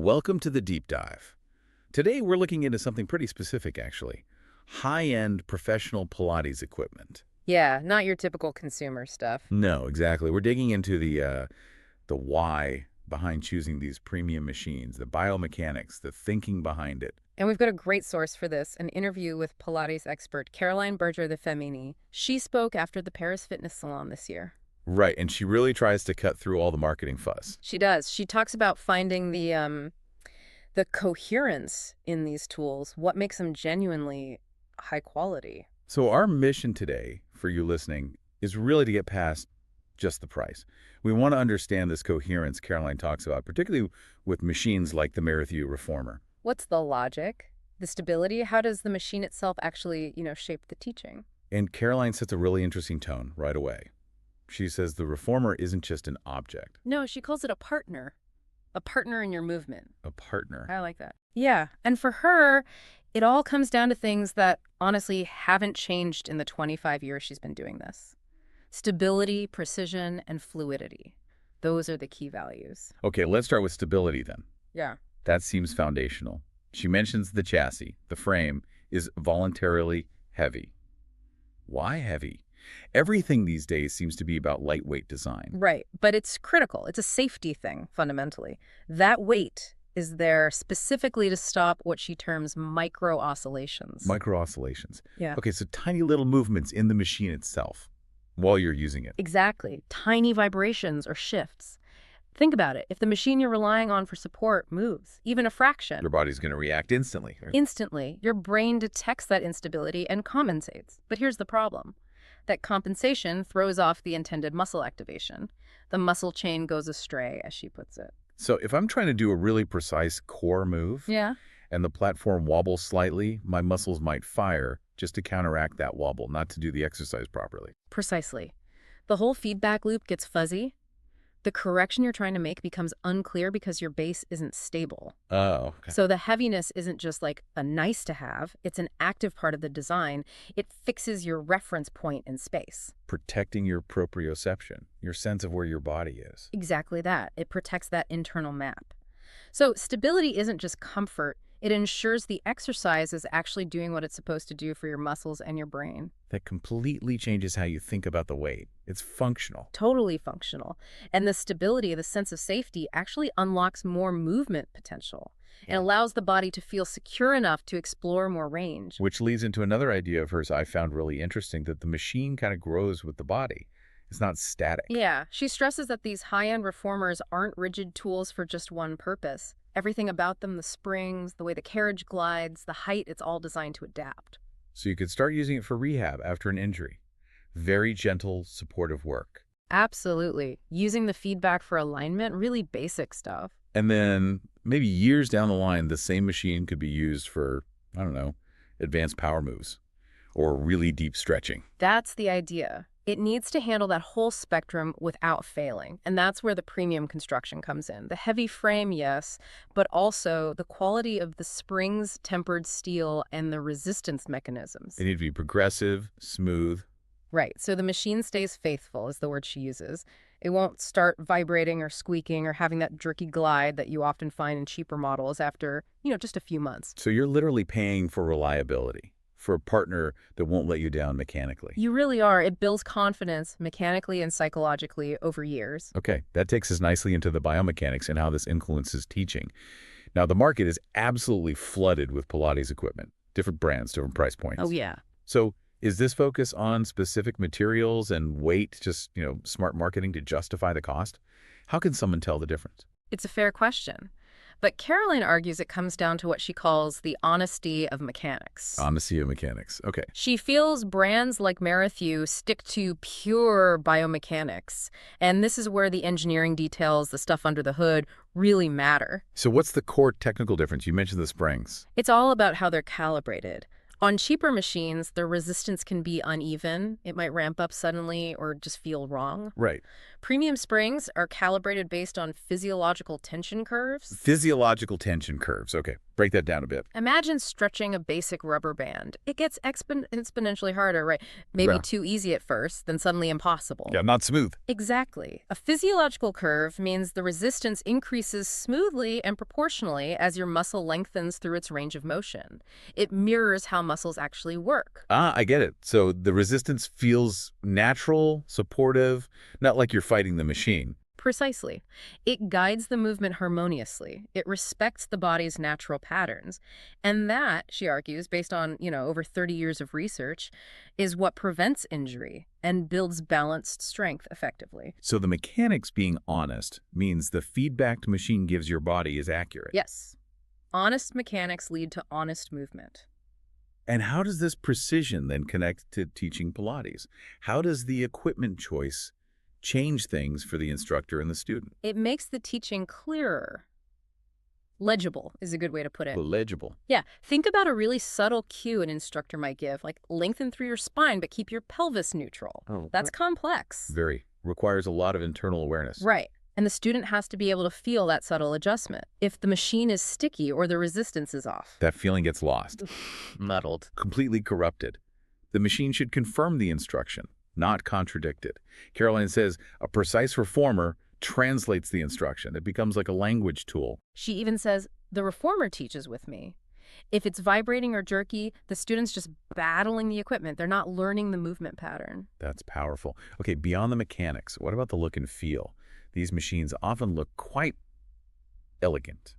Welcome to the deep dive. Today we're looking into something pretty specific, actually. High-end professional Pilates equipment. Yeah, not your typical consumer stuff. No, exactly. We're digging into the why behind choosing these premium machines, the biomechanics, the thinking behind it. And we've got a great source for this, an interview with Pilates expert Caroline Berger de Femini. She spoke after the Paris Fitness Salon this year. Right, and she really tries to cut through all the marketing fuss. She does. She talks about finding the coherence in these tools, what makes them genuinely high quality. So our mission today, for you listening, is really to get past just the price. We want to understand this coherence Caroline talks about, particularly with machines like the Merrithew Reformer. What's the logic? The stability? How does the machine itself actually, shape the teaching? And Caroline sets a really interesting tone right away. She says the Reformer isn't just an object. No, she calls it a partner in your movement. A partner. I like that. Yeah, and for her, it all comes down to things that honestly haven't changed in the 25 years she's been doing this. Stability, precision, and fluidity. Those are the key values. Okay, let's start with stability then. Yeah. That seems foundational. She mentions the chassis, the frame, is voluntarily heavy. Why heavy? Everything these days seems to be about lightweight design. Right, but it's critical. It's a safety thing, fundamentally. That weight is there specifically to stop what she terms micro-oscillations. Micro-oscillations. Yeah. Okay, so tiny little movements in the machine itself while you're using it. Exactly. Tiny vibrations or shifts. Think about it. If the machine you're relying on for support moves, even a fraction, Your body's going to react instantly. instantly, your brain detects that instability and compensates. But here's the problem. That compensation throws off the intended muscle activation. The muscle chain goes astray, as she puts it. So if I'm trying to do a really precise core move Yeah. and the platform wobbles slightly, my muscles might fire just to counteract that wobble, not to do the exercise properly. Precisely. The whole feedback loop gets fuzzy. The correction you're trying to make becomes unclear because your base isn't stable. Oh, okay. So the heaviness isn't just like a nice to have, it's an active part of the design. It fixes your reference point in space. Protecting your proprioception, your sense of where your body is. Exactly that. It protects that internal map. So stability isn't just comfort. It ensures the exercise is actually doing what it's supposed to do for your muscles and your brain. That completely changes how you think about the weight. It's functional. Totally functional. And the stability, the sense of safety, actually unlocks more movement potential and allows the body to feel secure enough to explore more range. Which leads into another idea of hers I found really interesting, that the machine kind of grows with the body. It's not static. Yeah, she stresses that these high-end reformers aren't rigid tools for just one purpose. Everything about them, the springs, the way the carriage glides, the height, it's all designed to adapt. So you could start using it for rehab after an injury. Very gentle, supportive work. Absolutely. Using the feedback for alignment, really basic stuff. And then maybe years down the line, the same machine could be used for, I don't know, advanced power moves or really deep stretching. That's the idea. It needs to handle that whole spectrum without failing, and that's where the premium construction comes in. The heavy frame, yes, but also the quality of the springs, tempered steel, and the resistance mechanisms. They need to be progressive, smooth. Right, so the machine stays faithful is the word she uses. It won't start vibrating or squeaking or having that jerky glide that you often find in cheaper models after, just a few months. So you're literally paying for reliability, for a partner that won't let you down mechanically. You really are. It builds confidence mechanically and psychologically over years. Okay, that takes us nicely into the biomechanics and how this influences teaching. Now, the market is absolutely flooded with Pilates equipment, different brands, different price points. Oh, yeah. So is this focus on specific materials and weight just, smart marketing to justify the cost? How can someone tell the difference? It's a fair question. But Caroline argues it comes down to what she calls the honesty of mechanics. Honesty of mechanics. Okay. She feels brands like Merrithew stick to pure biomechanics. And this is where the engineering details, the stuff under the hood, really matter. So what's the core technical difference? You mentioned the springs. It's all about how they're calibrated. On cheaper machines, the resistance can be uneven. It might ramp up suddenly or just feel wrong. Right. Premium springs are calibrated based on physiological tension curves. Physiological tension curves. Okay, break that down a bit. Imagine stretching a basic rubber band. It gets exponentially harder, right? Maybe Yeah. too easy at first, then suddenly impossible. Yeah, not smooth. Exactly. A physiological curve means the resistance increases smoothly and proportionally as your muscle lengthens through its range of motion. It mirrors how muscles actually work. Ah, I get it. So the resistance feels natural, supportive, not like you're fighting the machine. Precisely. It guides the movement harmoniously. It respects the body's natural patterns. And that, she argues, based on, over 30 years of research, is what prevents injury and builds balanced strength effectively. So the mechanics being honest means the feedback the machine gives your body is accurate. Yes. Honest mechanics lead to honest movement. And how does this precision then connect to teaching Pilates? How does the equipment choice change things for the instructor and the student? It makes the teaching clearer. Legible is a good way to put it. Legible. Yeah, think about a really subtle cue an instructor might give, like lengthen through your spine but keep your pelvis neutral. Oh, That's complex. very. Requires a lot of internal awareness. Right. And the student has to be able to feel that subtle adjustment. If the machine is sticky or the resistance is off. That feeling gets lost. Muddled. Completely corrupted. The machine should confirm the instruction, not contradict it. Caroline says a precise reformer translates the instruction. It becomes like a language tool. She even says, the reformer teaches with me. If it's vibrating or jerky, the student's just battling the equipment. They're not learning the movement pattern. That's powerful. Okay, beyond the mechanics, what about the look and feel? These machines often look quite elegant,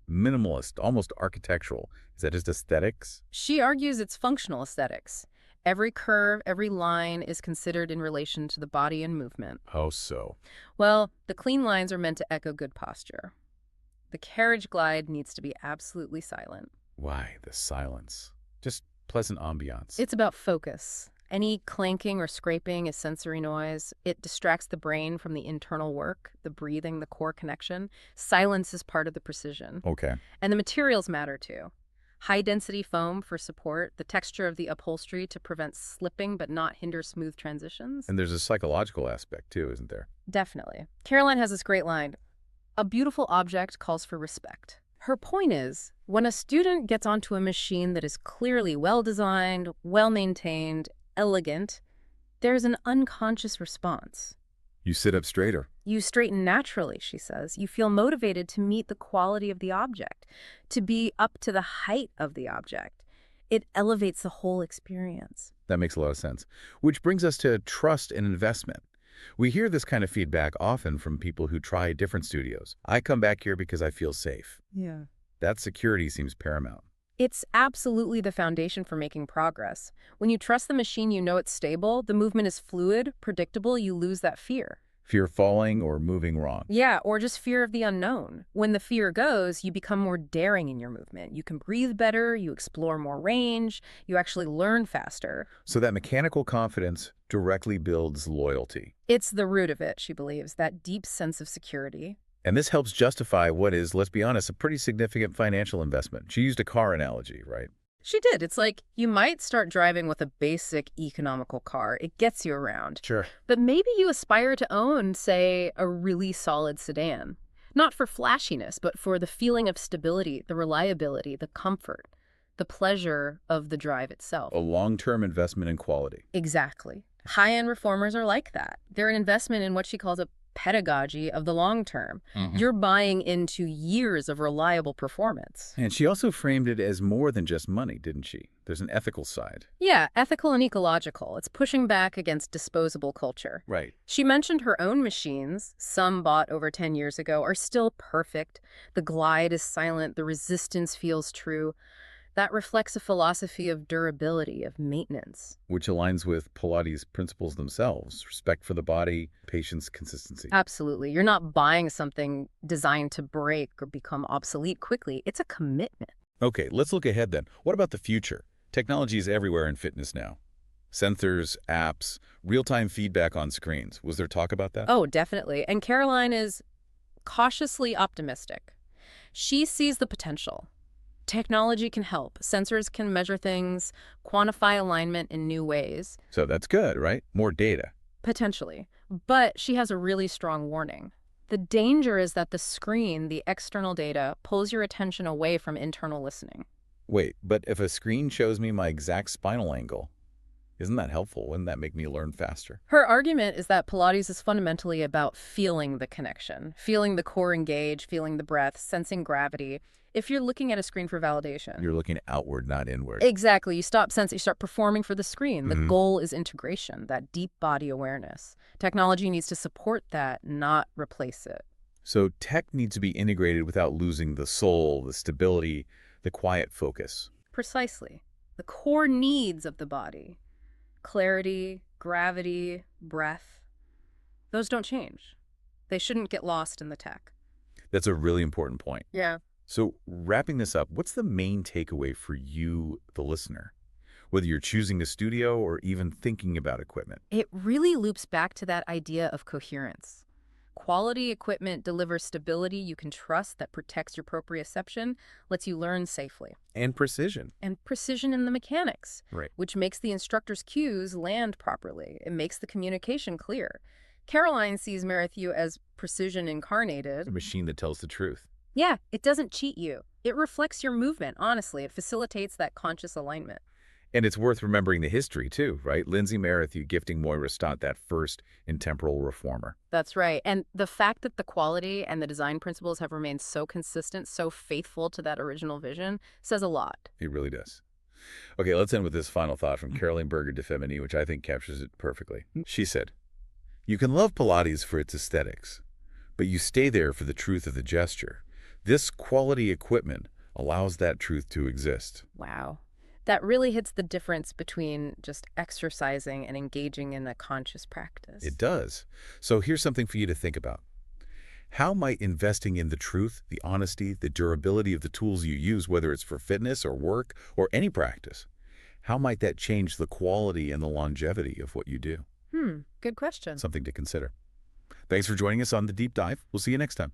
minimalist, almost architectural. Is that just aesthetics? She argues it's functional aesthetics. Every curve, every line is considered in relation to the body and movement. How so? Well, the clean lines are meant to echo good posture. The carriage glide needs to be absolutely silent. Why the silence? Just pleasant ambiance. It's about focus. Any clanking or scraping is sensory noise. It distracts the brain from the internal work, the breathing, the core connection. Silence is part of the precision. Okay. And the materials matter too. High-density foam for support, the texture of the upholstery to prevent slipping but not hinder smooth transitions. And there's a psychological aspect too, isn't there? Definitely. Caroline has this great line, a beautiful object calls for respect. Her point is, when a student gets onto a machine that is clearly well-designed, well-maintained, elegant, there's an unconscious response. You sit up straighter. You straighten naturally, she says. You feel motivated to meet the quality of the object, to be up to the height of the object. It elevates the whole experience. That makes a lot of sense. Which brings us to trust and investment. We hear this kind of feedback often from people who try different studios. I come back here because I feel safe. Yeah. That security seems paramount. It's absolutely the foundation for making progress. When you trust the machine, you know it's stable, the movement is fluid, predictable, you lose that fear. Fear falling or moving wrong. Yeah, or just fear of the unknown. When the fear goes, you become more daring in your movement. You can breathe better, you explore more range, you actually learn faster. So that mechanical confidence directly builds loyalty. It's the root of it, she believes, that deep sense of security. And this helps justify what is, let's be honest, a pretty significant financial investment. She used a car analogy, right? She did. It's like you might start driving with a basic economical car. It gets you around. Sure. But maybe you aspire to own, say, a really solid sedan. Not for flashiness, but for the feeling of stability, the reliability, the comfort, the pleasure of the drive itself. A long-term investment in quality. Exactly. High-end reformers are like that. They're an investment in what she calls a pedagogy of the long term. You're buying into years of reliable performance. And she also framed it as more than just money, didn't she? There's an ethical side. Yeah, ethical and ecological. It's pushing back against disposable culture. Right. She mentioned her own machines, some bought over 10 years ago, are still perfect. The glide is silent, the resistance feels true. That reflects a philosophy of durability, of maintenance. Which aligns with Pilates principles themselves. Respect for the body, patience, consistency. Absolutely. You're not buying something designed to break or become obsolete quickly. It's a commitment. Okay, let's look ahead then. What about the future? Technology is everywhere in fitness now. Sensors, apps, real-time feedback on screens. Was there talk about that? Oh, definitely. And Caroline is cautiously optimistic. She sees the potential. Technology can help. Sensors can measure things, quantify alignment in new ways. So that's good, right? More data. Potentially. But she has a really strong warning. The danger is that the screen, the external data, pulls your attention away from internal listening. Wait, but if a screen shows me my exact spinal angle, isn't that helpful? Wouldn't that make me learn faster? Her argument is that Pilates is fundamentally about feeling the connection, feeling the core engage, feeling the breath, sensing gravity. If you're looking at a screen for validation. You're looking outward, not inward. Exactly. You stop sensing, you start performing for the screen. The Mhm. goal is integration, that deep body awareness. Technology needs to support that, not replace it. So tech needs to be integrated without losing the soul, the stability, the quiet focus. Precisely. The core needs of the body, clarity, gravity, breath, those don't change. They shouldn't get lost in the tech. That's a really important point. Yeah. So wrapping this up, what's the main takeaway for you, the listener? Whether you're choosing a studio or even thinking about equipment. It really loops back to that idea of coherence. Quality equipment delivers stability you can trust that protects your proprioception, lets you learn safely. And precision. And precision in the mechanics, Right. which makes the instructor's cues land properly. It makes the communication clear. Caroline sees Merrithew as precision incarnated. A machine that tells the truth. Yeah, it doesn't cheat you. It reflects your movement, honestly. It facilitates that conscious alignment. And it's worth remembering the history, too, right? Lindsay Merrithew gifting Moira Stott that first intemporal reformer. That's right. And the fact that the quality and the design principles have remained so consistent, so faithful to that original vision, says a lot. It really does. Okay, let's end with this final thought from Caroline Berger de Femini, which I think captures it perfectly. She said, "You can love Pilates for its aesthetics, but you stay there for the truth of the gesture. This quality equipment allows that truth to exist." Wow. That really hits the difference between just exercising and engaging in a conscious practice. It does. So here's something for you to think about. How might investing in the truth, the honesty, the durability of the tools you use, whether it's for fitness or work or any practice, how might that change the quality and the longevity of what you do? Good question. Something to consider. Thanks for joining us on The Deep Dive. We'll see you next time.